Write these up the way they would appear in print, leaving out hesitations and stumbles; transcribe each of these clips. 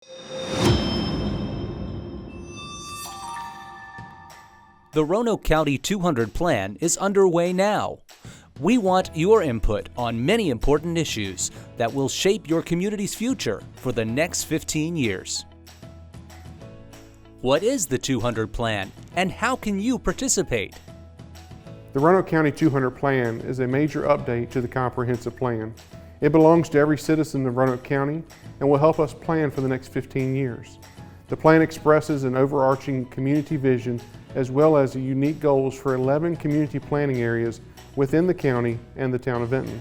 The Roanoke County 200 Plan is underway now. We want your input on many important issues that will shape your community's future for the next 15 years. What is the 200 Plan and how can you participate? The Roanoke County 200 Plan is a major update to the comprehensive plan. It belongs to every citizen of Roanoke County and will help us plan for the next 15 years. The plan expresses an overarching community vision as well as unique goals for 11 community planning areas within the county and the Town of Vinton.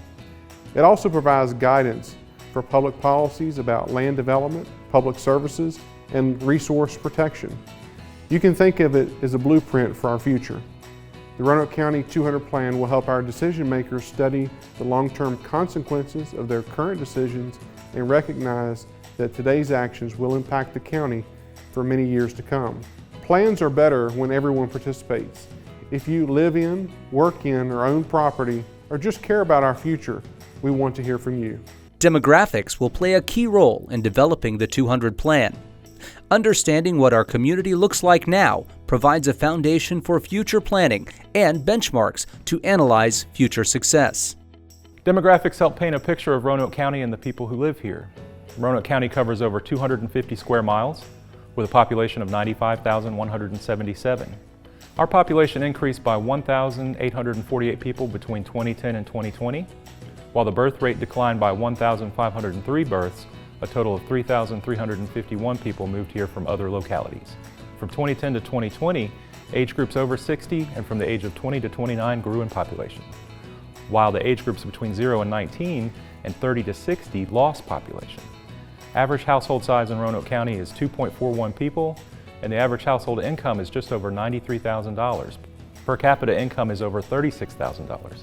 It also provides guidance for public policies about land development, public services, and resource protection. You can think of it as a blueprint for our future. The Roanoke County 200 Plan will help our decision makers study the long-term consequences of their current decisions and recognize that today's actions will impact the county for many years to come. Plans are better when everyone participates. If you live in, work in, or own property, or just care about our future, we want to hear from you. Demographics will play a key role in developing the 200 Plan. Understanding what our community looks like now provides a foundation for future planning and benchmarks to analyze future success. Demographics help paint a picture of Roanoke County and the people who live here. Roanoke County covers over 250 square miles with a population of 95,177. Our population increased by 1,848 people between 2010 and 2020, while the birth rate declined by 1,503 births. A total of 3,351 people moved here from other localities. From 2010 to 2020, age groups over 60 and from the age of 20 to 29 grew in population, while the age groups between 0 and 19 and 30 to 60 lost population. Average household size in Roanoke County is 2.41 people, and the average household income is just over $93,000. Per capita income is over $36,000.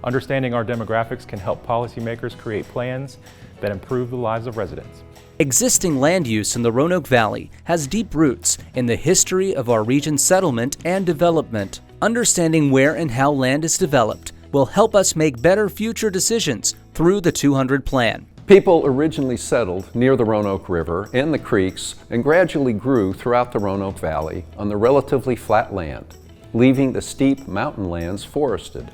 Understanding our demographics can help policymakers create plans that improve the lives of residents. Existing land use in the Roanoke Valley has deep roots in the history of our region's settlement and development. Understanding where and how land is developed will help us make better future decisions through the 200 Plan. People originally settled near the Roanoke River and the creeks and gradually grew throughout the Roanoke Valley on the relatively flat land, leaving the steep mountain lands forested.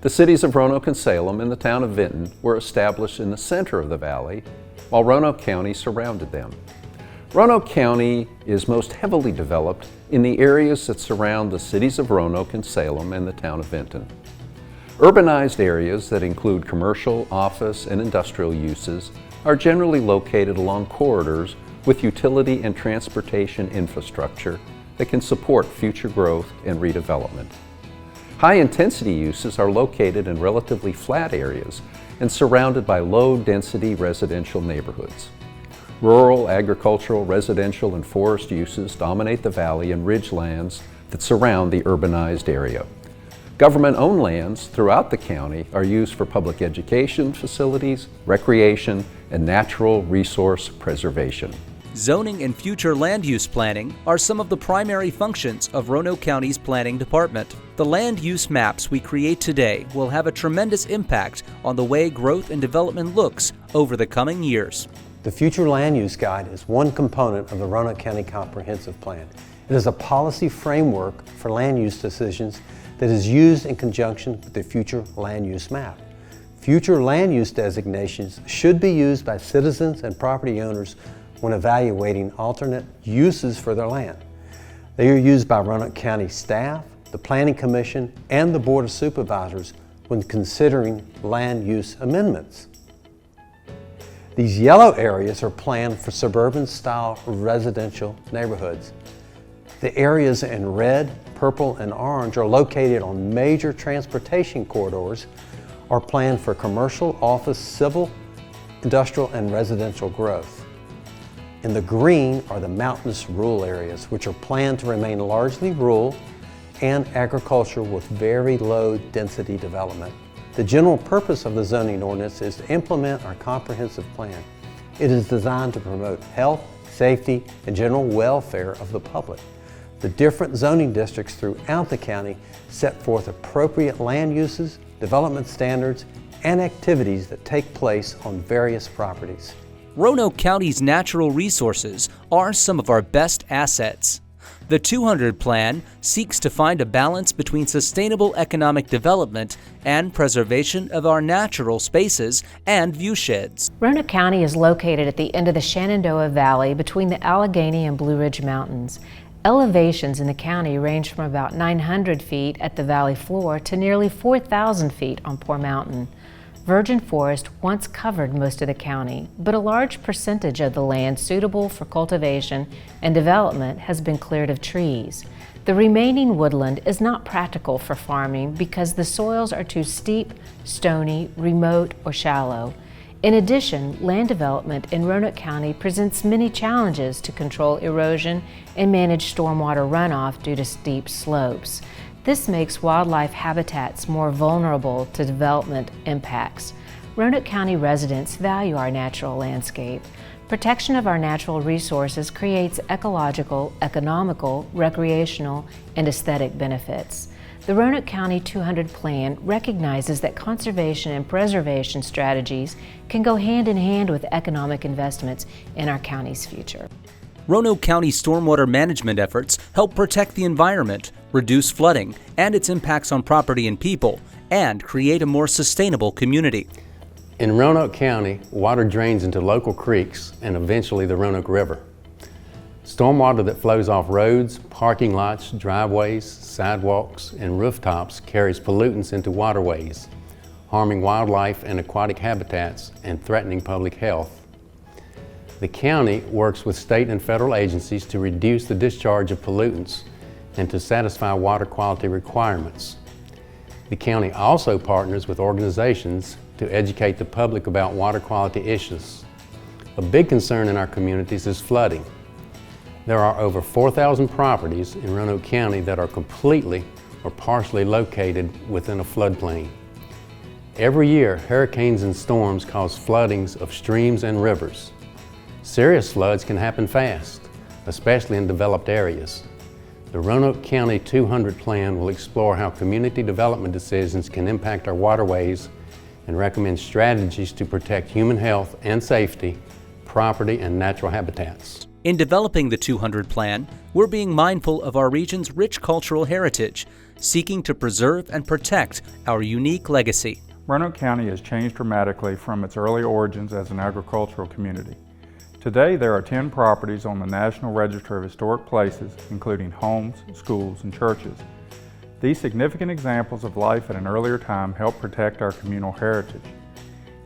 The cities of Roanoke and Salem and the town of Vinton were established in the center of the valley, while Roanoke County surrounded them. Roanoke County is most heavily developed in the areas that surround the cities of Roanoke and Salem and the town of Vinton. Urbanized areas that include commercial, office, and industrial uses are generally located along corridors with utility and transportation infrastructure that can support future growth and redevelopment. High-intensity uses are located in relatively flat areas and surrounded by low-density residential neighborhoods. Rural, agricultural, residential, and forest uses dominate the valley and ridgelands that surround the urbanized area. Government-owned lands throughout the county are used for public education facilities, recreation, and natural resource preservation. Zoning and future land use planning are some of the primary functions of Roanoke County's Planning Department. The land use maps we create today will have a tremendous impact on the way growth and development looks over the coming years. The Future Land Use Guide is one component of the Roanoke County Comprehensive Plan. It is a policy framework for land use decisions that is used in conjunction with the Future Land Use Map. Future land use designations should be used by citizens and property owners when evaluating alternate uses for their land. They are used by Roanoke County staff, the Planning Commission, and the Board of Supervisors when considering land use amendments. These yellow areas are planned for suburban-style residential neighborhoods. The areas in red, purple, and orange are located on major transportation corridors or planned for commercial, office, civil, industrial, and residential growth. In the green are the mountainous rural areas, which are planned to remain largely rural and agricultural with very low density development. The general purpose of the zoning ordinance is to implement our comprehensive plan. It is designed to promote health, safety, and general welfare of the public. The different zoning districts throughout the county set forth appropriate land uses, development standards, and activities that take place on various properties. Roanoke County's natural resources are some of our best assets. The 200 Plan seeks to find a balance between sustainable economic development and preservation of our natural spaces and viewsheds. Roanoke County is located at the end of the Shenandoah Valley between the Allegheny and Blue Ridge Mountains. Elevations in the county range from about 900 feet at the valley floor to nearly 4,000 feet on Poor Mountain. Virgin forest once covered most of the county, but a large percentage of the land suitable for cultivation and development has been cleared of trees. The remaining woodland is not practical for farming because the soils are too steep, stony, remote, or shallow. In addition, land development in Roanoke County presents many challenges to control erosion and manage stormwater runoff due to steep slopes. This makes wildlife habitats more vulnerable to development impacts. Roanoke County residents value our natural landscape. Protection of our natural resources creates ecological, economical, recreational, and aesthetic benefits. The Roanoke County 200 Plan recognizes that conservation and preservation strategies can go hand in hand with economic investments in our county's future. Roanoke County stormwater management efforts help protect the environment, reduce flooding and its impacts on property and people, and create a more sustainable community. In Roanoke County, water drains into local creeks and eventually the Roanoke River. Stormwater that flows off roads, parking lots, driveways, sidewalks, and rooftops carries pollutants into waterways, harming wildlife and aquatic habitats and threatening public health. The county works with state and federal agencies to reduce the discharge of pollutants and to satisfy water quality requirements. The county also partners with organizations to educate the public about water quality issues. A big concern in our communities is flooding. There are over 4,000 properties in Roanoke County that are completely or partially located within a floodplain. Every year, hurricanes and storms cause floodings of streams and rivers. Serious floods can happen fast, especially in developed areas. The Roanoke County 200 Plan will explore how community development decisions can impact our waterways and recommend strategies to protect human health and safety, property, and natural habitats. In developing the 200 Plan, we're being mindful of our region's rich cultural heritage, seeking to preserve and protect our unique legacy. Roanoke County has changed dramatically from its early origins as an agricultural community. Today, there are 10 properties on the National Register of Historic Places, including homes, schools, and churches. These significant examples of life at an earlier time help protect our communal heritage.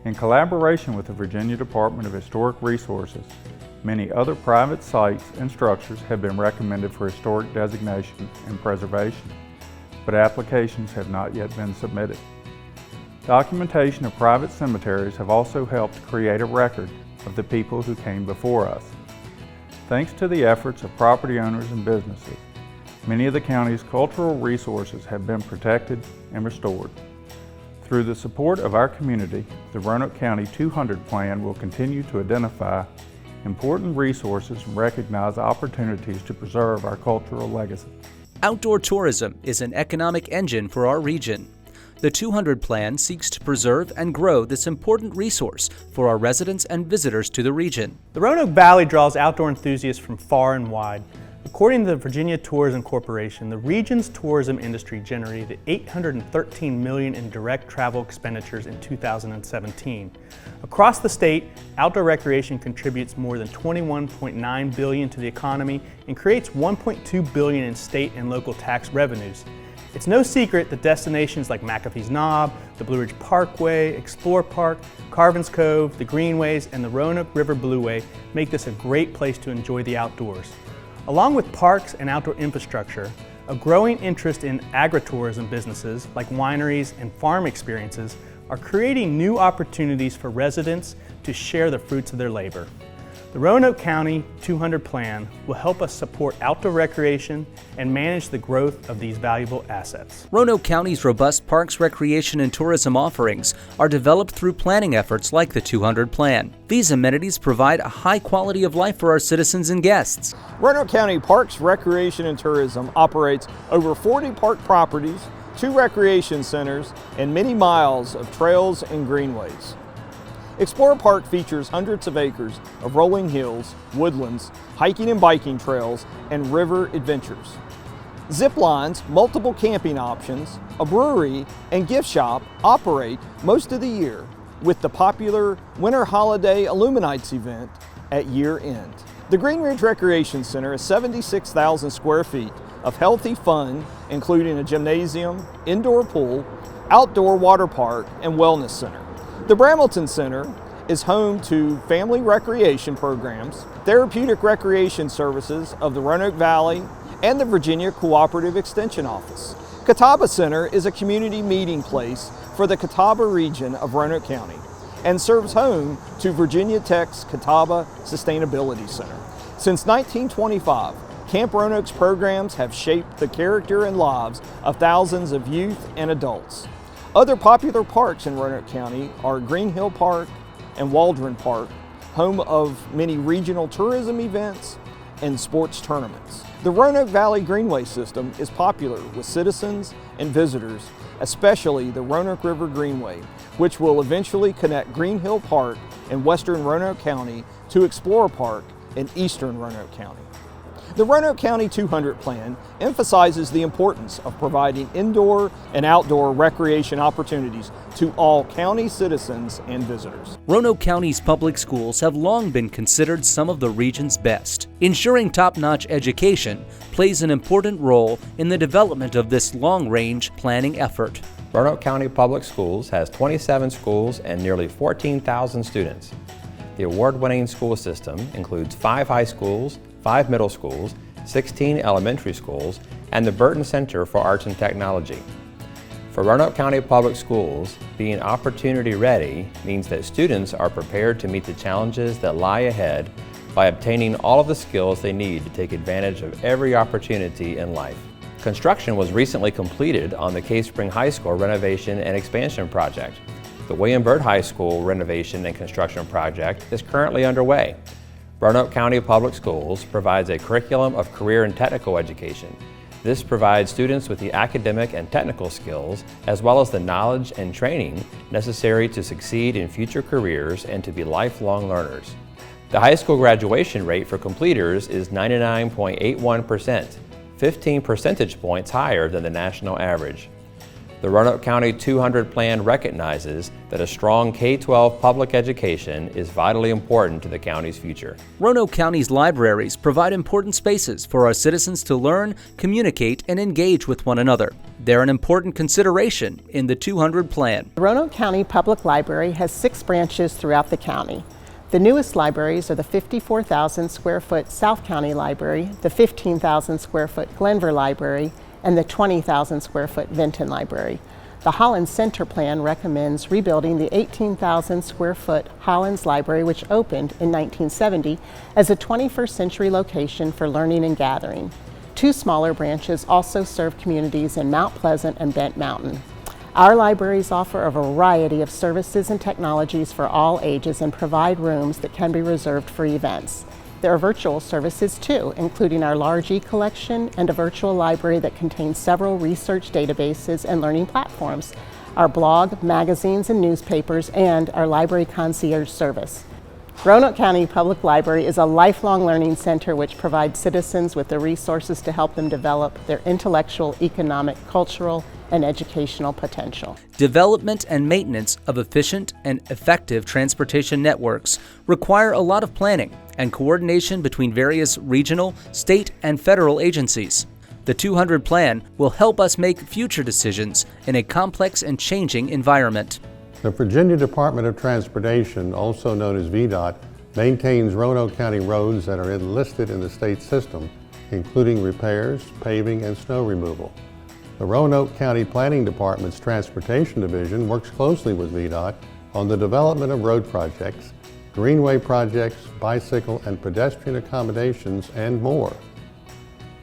In collaboration with the Virginia Department of Historic Resources, many other private sites and structures have been recommended for historic designation and preservation, but applications have not yet been submitted. Documentation of private cemeteries have also helped create a record of the people who came before us. Thanks to the efforts of property owners and businesses, many of the county's cultural resources have been protected and restored. Through the support of our community, the Roanoke County 200 Plan will continue to identify important resources and recognize opportunities to preserve our cultural legacy. Outdoor tourism is an economic engine for our region. The 200 Plan seeks to preserve and grow this important resource for our residents and visitors to the region. The Roanoke Valley draws outdoor enthusiasts from far and wide. According to the Virginia Tourism Corporation, the region's tourism industry generated $813 million in direct travel expenditures in 2017. Across the state, outdoor recreation contributes more than $21.9 billion to the economy and creates $1.2 billion in state and local tax revenues. It's no secret that destinations like McAfee's Knob, the Blue Ridge Parkway, Explore Park, Carvin's Cove, the Greenways, and the Roanoke River Blueway make this a great place to enjoy the outdoors. Along with parks and outdoor infrastructure, a growing interest in agritourism businesses like wineries and farm experiences are creating new opportunities for residents to share the fruits of their labor. The Roanoke County 200 Plan will help us support outdoor recreation and manage the growth of these valuable assets. Roanoke County's robust parks, recreation, and tourism offerings are developed through planning efforts like the 200 Plan. These amenities provide a high quality of life for our citizens and guests. Roanoke County Parks, Recreation, and Tourism operates over 40 park properties, 2 recreation centers, and many miles of trails and greenways. Explorer Park features hundreds of acres of rolling hills, woodlands, hiking and biking trails, and river adventures. Zip lines, multiple camping options, a brewery, and gift shop operate most of the year, with the popular Winter Holiday Illuminates event at year end. The Green Ridge Recreation Center is 76,000 square feet of healthy fun, including a gymnasium, indoor pool, outdoor water park, and wellness center. The Bramilton Center is home to family recreation programs, therapeutic recreation services of the Roanoke Valley, and the Virginia Cooperative Extension Office. Catawba Center is a community meeting place for the Catawba region of Roanoke County and serves home to Virginia Tech's Catawba Sustainability Center. Since 1925, Camp Roanoke's programs have shaped the character and lives of thousands of youth and adults. Other popular parks in Roanoke County are Green Hill Park and Waldron Park, home of many regional tourism events and sports tournaments. The Roanoke Valley Greenway system is popular with citizens and visitors, especially the Roanoke River Greenway, which will eventually connect Green Hill Park in western Roanoke County to Explorer Park in eastern Roanoke County. The Roanoke County 200 Plan emphasizes the importance of providing indoor and outdoor recreation opportunities to all county citizens and visitors. Roanoke County's public schools have long been considered some of the region's best. Ensuring top-notch education plays an important role in the development of this long-range planning effort. Roanoke County Public Schools has 27 schools and nearly 14,000 students. The award-winning school system includes 5 high schools, 5 middle schools, 16 elementary schools, and the Burton Center for Arts and Technology. For Roanoke County Public Schools, being opportunity ready means that students are prepared to meet the challenges that lie ahead by obtaining all of the skills they need to take advantage of every opportunity in life. Construction was recently completed on the Cave Spring High School renovation and expansion project. The William Byrd High School renovation and construction project is currently underway. Roanoke County Public Schools provides a curriculum of career and technical education. This provides students with the academic and technical skills, as well as the knowledge and training necessary to succeed in future careers and to be lifelong learners. The high school graduation rate for completers is 99.81%, 15 percentage points higher than the national average. The Roanoke County 200 Plan recognizes that a strong K-12 public education is vitally important to the county's future. Roanoke County's libraries provide important spaces for our citizens to learn, communicate, and engage with one another. They're an important consideration in the 200 Plan. The Roanoke County Public Library has 6 branches throughout the county. The newest libraries are the 54,000 square foot South County Library, the 15,000 square foot Glenver Library, and the 20,000 square foot Vinton Library. The Hollins Center Plan recommends rebuilding the 18,000 square foot Hollins Library, which opened in 1970 as a 21st century location for learning and gathering. 2 smaller branches also serve communities in Mount Pleasant and Bent Mountain. Our libraries offer a variety of services and technologies for all ages and provide rooms that can be reserved for events. There are virtual services too, including our large e-collection and a virtual library that contains several research databases and learning platforms, our blog, magazines, and newspapers, and our library concierge service. Roanoke County Public Library is a lifelong learning center which provides citizens with the resources to help them develop their intellectual, economic, cultural, and educational potential. Development and maintenance of efficient and effective transportation networks require a lot of planning and coordination between various regional, state, and federal agencies. The 200 Plan will help us make future decisions in a complex and changing environment. The Virginia Department of Transportation, also known as VDOT, maintains Roanoke County roads that are enlisted in the state system, including repairs, paving, and snow removal. The Roanoke County Planning Department's Transportation Division works closely with VDOT on the development of road projects, greenway projects, bicycle and pedestrian accommodations, and more.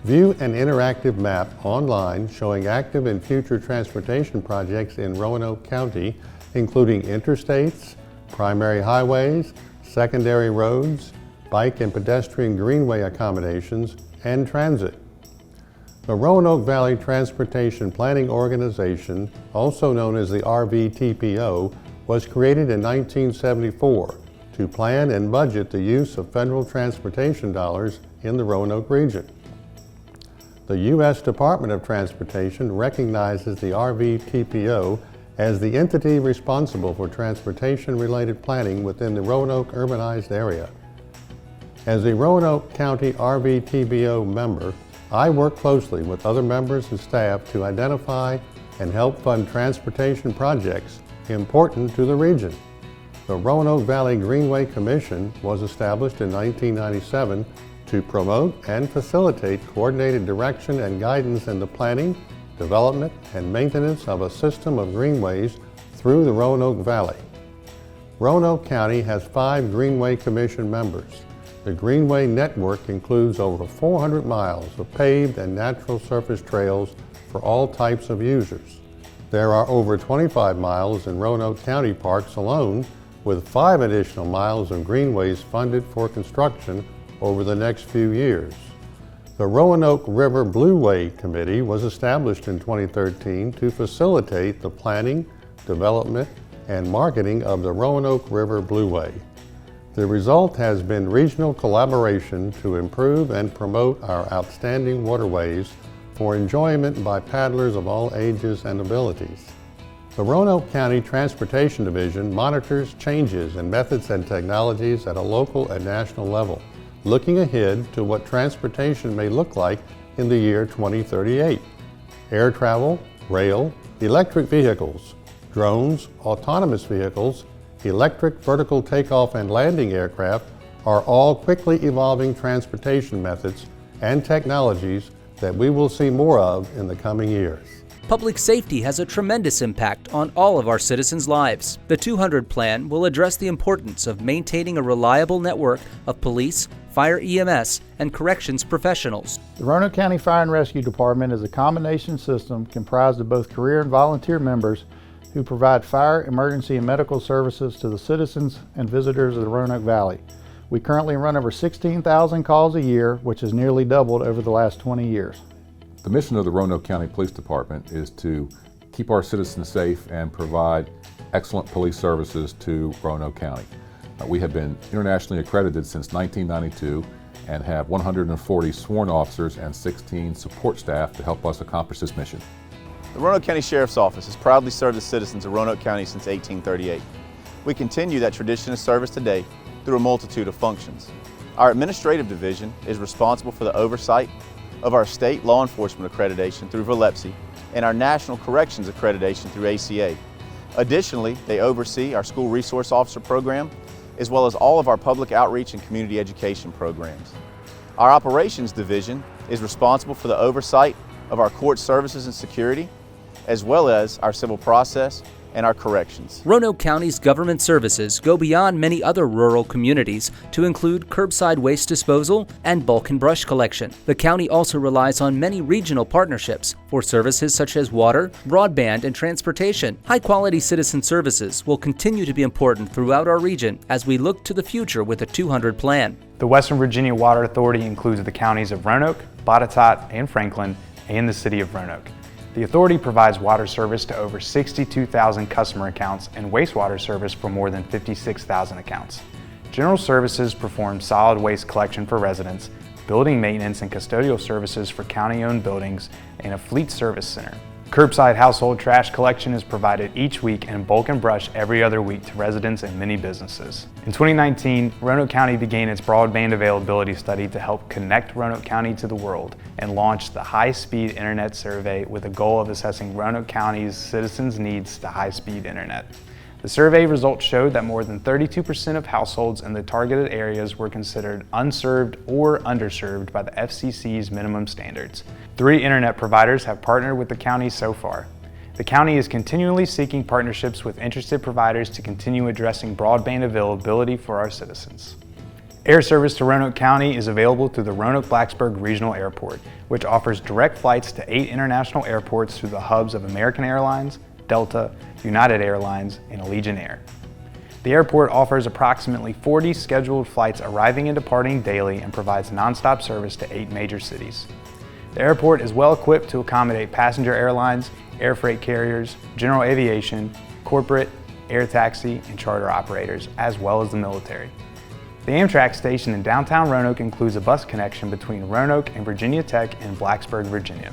View an interactive map online showing active and future transportation projects in Roanoke County, including interstates, primary highways, secondary roads, bike and pedestrian greenway accommodations, and transit. The Roanoke Valley Transportation Planning Organization, also known as the RVTPO, was created in 1974 to plan and budget the use of federal transportation dollars in the Roanoke region. The U.S. Department of Transportation recognizes the RVTPO as the entity responsible for transportation-related planning within the Roanoke urbanized area. As a Roanoke County RVTPO member, I work closely with other members and staff to identify and help fund transportation projects important to the region. The Roanoke Valley Greenway Commission was established in 1997 to promote and facilitate coordinated direction and guidance in the planning, development, and maintenance of a system of greenways through the Roanoke Valley. Roanoke County has 5 Greenway Commission members. The Greenway network includes over 400 miles of paved and natural surface trails for all types of users. There are over 25 miles in Roanoke County parks alone, with 5 additional miles of greenways funded for construction over the next few years. The Roanoke River Blueway Committee was established in 2013 to facilitate the planning, development, and marketing of the Roanoke River Blueway. The result has been regional collaboration to improve and promote our outstanding waterways for enjoyment by paddlers of all ages and abilities. The Roanoke County Transportation Division monitors changes in methods and technologies at a local and national level, looking ahead to what transportation may look like in the year 2038. Air travel, rail, electric vehicles, drones, autonomous vehicles, electric vertical takeoff and landing aircraft are all quickly evolving transportation methods and technologies that we will see more of in the coming years. Public safety has a tremendous impact on all of our citizens' lives. The 200 Plan will address the importance of maintaining a reliable network of police, fire EMS, and corrections professionals. The Roanoke County Fire and Rescue Department is a combination system comprised of both career and volunteer members who provide fire, emergency, and medical services to the citizens and visitors of the Roanoke Valley. We currently run over 16,000 calls a year, which has nearly doubled over the last 20 years. The mission of the Roanoke County Police Department is to keep our citizens safe and provide excellent police services to Roanoke County. We have been internationally accredited since 1992 and have 140 sworn officers and 16 support staff to help us accomplish this mission. The Roanoke County Sheriff's Office has proudly served the citizens of Roanoke County since 1838. We continue that tradition of service today through a multitude of functions. Our administrative division is responsible for the oversight of our state law enforcement accreditation through VLEPSI and our national corrections accreditation through ACA. Additionally, they oversee our school resource officer program as well as all of our public outreach and community education programs. Our operations division is responsible for the oversight of our court services and security, as well as our civil process and our corrections. Roanoke County's government services go beyond many other rural communities to include curbside waste disposal and bulk and brush collection. The county also relies on many regional partnerships for services such as water, broadband, and transportation. High-quality citizen services will continue to be important throughout our region as we look to the future with the 200 Plan. The Western Virginia Water Authority includes the counties of Roanoke, Botetourt, and Franklin, and the city of Roanoke. The authority provides water service to over 62,000 customer accounts and wastewater service for more than 56,000 accounts. General services perform solid waste collection for residents, building maintenance and custodial services for county-owned buildings, and a fleet service center. Curbside household trash collection is provided each week and bulk and brush every other week to residents and many businesses. In 2019, Roanoke County began its broadband availability study to help connect Roanoke County to the world and launched the High-Speed Internet Survey with a goal of assessing Roanoke County's citizens' needs to high-speed internet. The survey results showed that more than 32% of households in the targeted areas were considered unserved or underserved by the FCC's minimum standards. 3 internet providers have partnered with the county so far. The county is continually seeking partnerships with interested providers to continue addressing broadband availability for our citizens. Air service to Roanoke County is available through the Roanoke-Blacksburg Regional Airport, which offers direct flights to 8 international airports through the hubs of American Airlines, Delta, United Airlines, and Allegiant Air. The airport offers approximately 40 scheduled flights arriving and departing daily and provides nonstop service to 8 major cities. The airport is well equipped to accommodate passenger airlines, air freight carriers, general aviation, corporate, air taxi, and charter operators, as well as the military. The Amtrak station in downtown Roanoke includes a bus connection between Roanoke and Virginia Tech in Blacksburg, Virginia.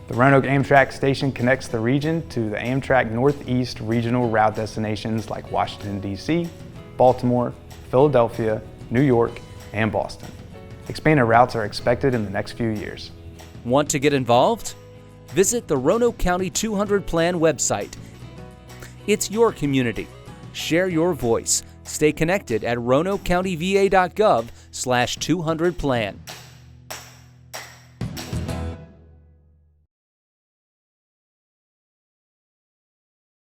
The Roanoke Amtrak station connects the region to the Amtrak Northeast regional route destinations like Washington, D.C., Baltimore, Philadelphia, New York, and Boston. Expanded routes are expected in the next few years. Want to get involved? Visit the Roanoke County 200 Plan website. It's your community. Share your voice. Stay connected at RoanokeCountyVA.gov/200plan.